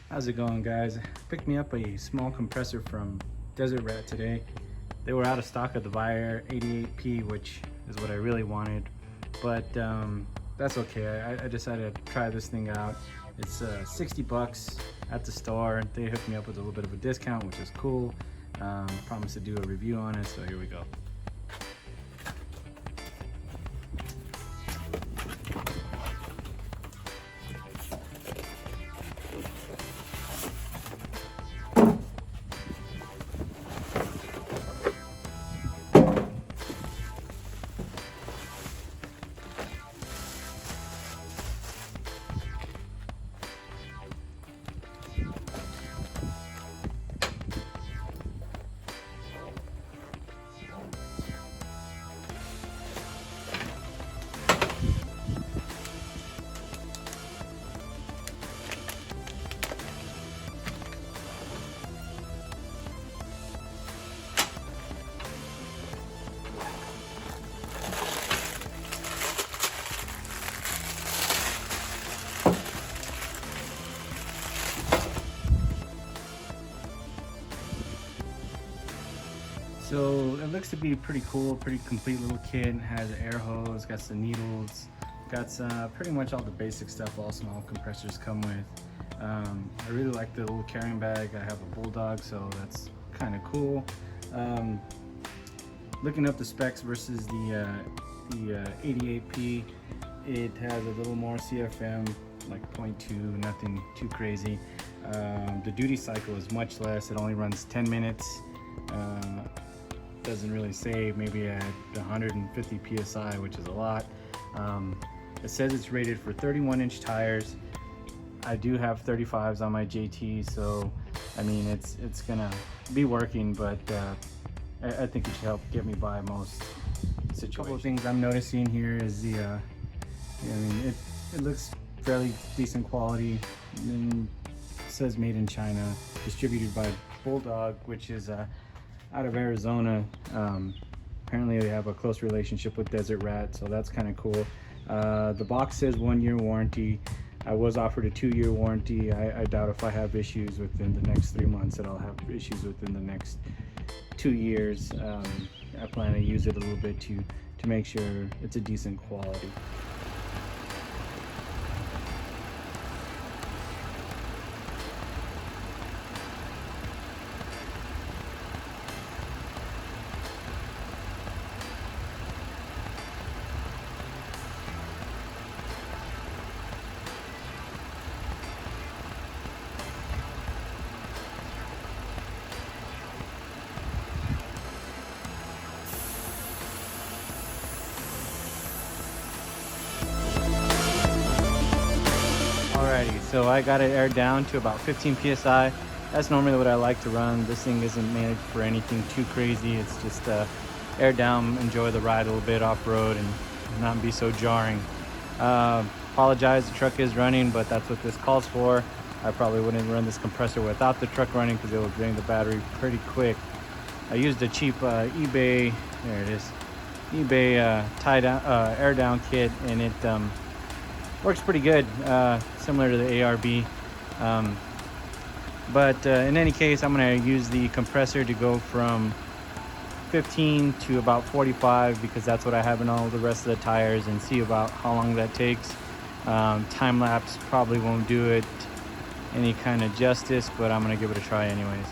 How's it going, guys? Picked me up a small compressor from Desert Rat today. They were out of stock of the Viair 88P, which is what I really wanted, but that's okay. I decided to try this thing out. It's 60 bucks at the store. They hooked me up with a little bit of a discount, which is cool. Promised to do a review on it, so here we go. So it looks to be pretty cool, pretty complete little kit. It has an air hose, got some needles, got pretty much all the basic stuff all small compressors come with. I really like the little carrying bag. I have a Bulldog, so that's kind of cool. Looking up the specs versus the 88P, it has a little more CFM, like 0.2, nothing too crazy. The duty cycle is much less. It only runs 10 minutes. Doesn't really save, maybe at 150 psi, which is a lot. It says it's rated for 31-inch tires. I do have 35s on my JT, so I mean it's gonna be working, but I think it should help get me by most situations. A couple of things I'm noticing here is the I mean it looks fairly decent quality. And it says made in China, distributed by Bulldog, which is out of Arizona. Apparently they have a close relationship with Desert Rat, so that's kind of cool. The box says 1-year warranty. I was offered a 2-year warranty. I doubt if I have issues within the next 3 months that I'll have issues within the next 2 years. I plan to use it a little bit to make sure it's a decent quality. Alrighty, so I got it aired down to about 15 psi. That's normally what I like to run. This thing isn't made for anything too crazy. It's just air down, enjoy the ride a little bit off-road and not be so jarring. Apologize, the truck is running, but that's what this calls for. I probably wouldn't run this compressor without the truck running because it will drain the battery pretty quick. I used a cheap eBay, there it is, eBay air down kit, and it works pretty good, similar to the ARB. But in any case, I'm going to use the compressor to go from 15 to about 45 because that's what I have in all the rest of the tires, and see about how long that takes. Time lapse probably won't do it any kind of justice, but I'm going to give it a try anyways.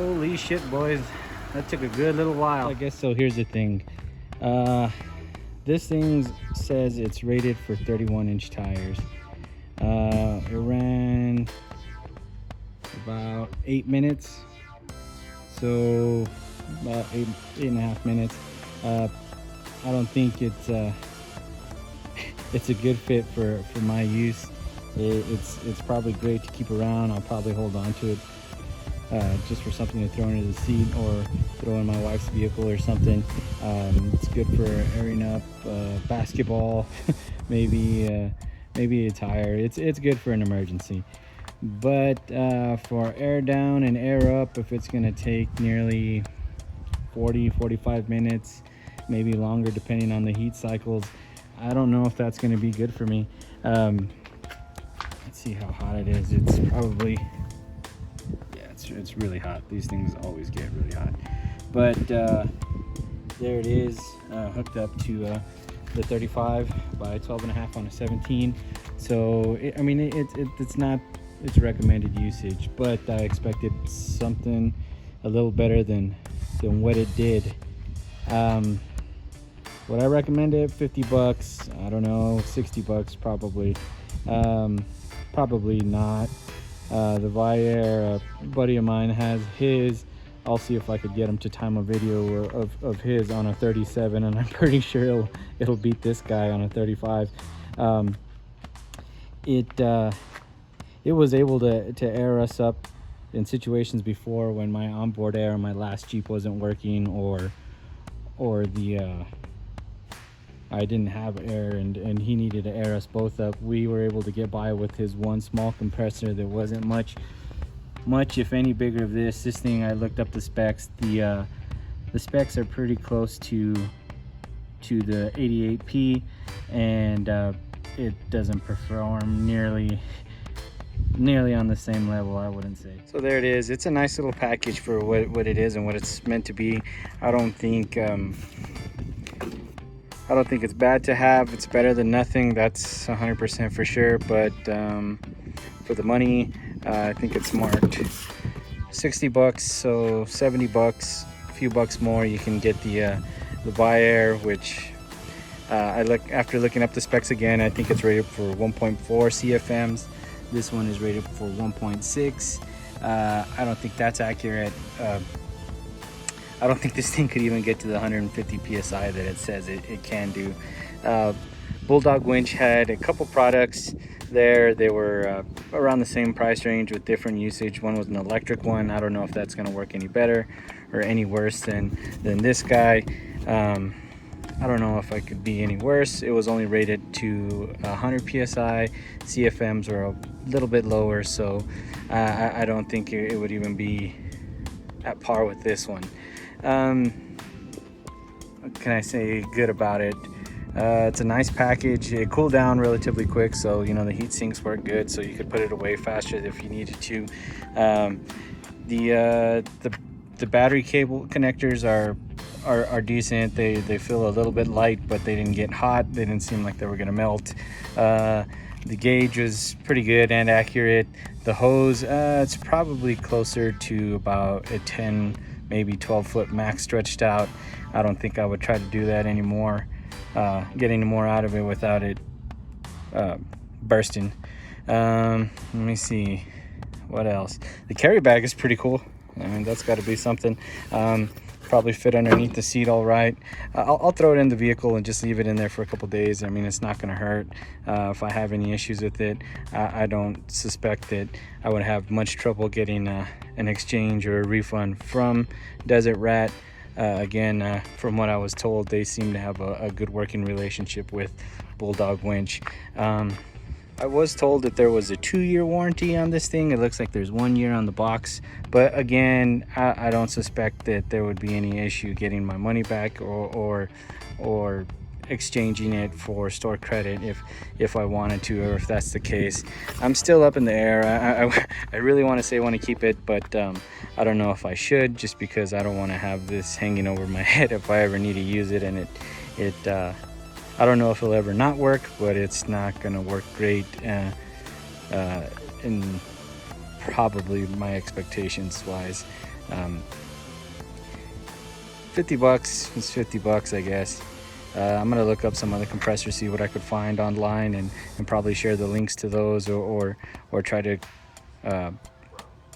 Holy shit, boys, that took a good little while. I guess so. Here's the thing, this thing says it's rated for 31-inch tires. It ran about 8 minutes, so about eight and a half minutes. I don't think it's a good fit for my use. It's probably great to keep around. I'll probably hold on to it just for something to throw into the seat or throw in my wife's vehicle or something. It's good for airing up basketball, maybe a tire. It's good for an emergency. But for air down and air up, if it's gonna take nearly 40-45 minutes, maybe longer depending on the heat cycles, I don't know if that's gonna be good for me. Let's see how hot it is. It's probably, yeah, it's really hot. These things always get really hot. But there it is, hooked up to the 35 by 12.5 on a 17. So I mean, it's not its recommended usage, but I expected something a little better than what it did. Would I recommend it? $50? I don't know. $60 probably. Probably not. The Viair, a buddy of mine has his. I'll see if I could get him to time a video of his on a 37, and I'm pretty sure it'll beat this guy on a 35. It was able to air us up in situations before when my onboard air on my last Jeep wasn't working, or I didn't have air and he needed to air us both up. We were able to get by with his one small compressor. There wasn't much if any bigger of this. This thing, I looked up the specs. The specs are pretty close to the 88P, and it doesn't perform nearly on the same level, I wouldn't say. So there it is. It's a nice little package for what it is and what it's meant to be. I don't think it's bad to have. It's better than nothing, that's 100% for sure. But for the money, I think it's marked $60, so $70, a few bucks more, you can get the Viair, which after looking up the specs again, I think it's rated for 1.4 CFMs. This one is rated for 1.6. I don't think that's accurate. I don't think this thing could even get to the 150 PSI that it says it can do. Bulldog Winch had a couple products there. They were around the same price range with different usage. One was an electric one. I don't know if that's gonna work any better or any worse than this guy. I don't know if I could be any worse. It was only rated to 100 PSI. CFMs were a little bit lower, so I don't think it would even be at par with this one. What can I say good about it? It's a nice package. It cooled down relatively quick, so you know the heat sinks work good, so you could put it away faster if you needed to. The battery cable connectors are decent. They feel a little bit light, but they didn't get hot. They didn't seem like they were gonna melt. The gauge was pretty good and accurate. The hose, it's probably closer to about a 10, maybe 12 foot max stretched out. I don't think I would try to do that anymore. Get any more out of it without it bursting. Let me see what else. The carry bag is pretty cool. I mean, that's got to be something. Probably fit underneath the seat all right. I'll throw it in the vehicle and just leave it in there for a couple days. I mean, it's not going to hurt. If I have any issues with it, I don't suspect that I would have much trouble getting an exchange or a refund from Desert Rat. Again, from what I was told, they seem to have a good working relationship with Bulldog Winch. I was told that there was a 2-year warranty on this thing. It looks like there's 1 year on the box, but again, I don't suspect that there would be any issue getting my money back or exchanging it for store credit if I wanted to, or if that's the case. I'm still up in the air. I really want to say I want to keep it, but I don't know if I should, just because I don't want to have this hanging over my head if I ever need to use it. And I don't know if it'll ever not work, but it's not going to work great in probably my expectations wise. $50 is $50, I guess. I'm gonna look up some other compressors, see what I could find online, and probably share the links to those, or try to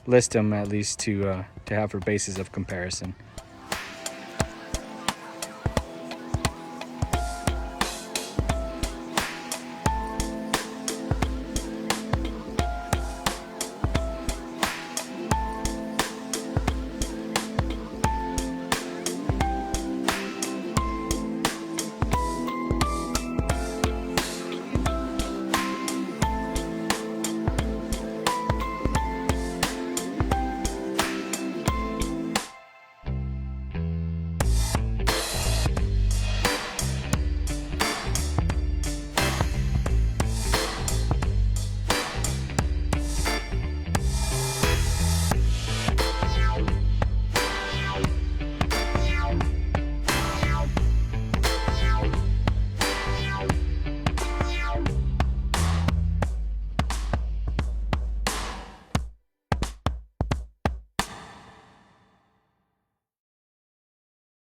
list them at least to have for basis of comparison.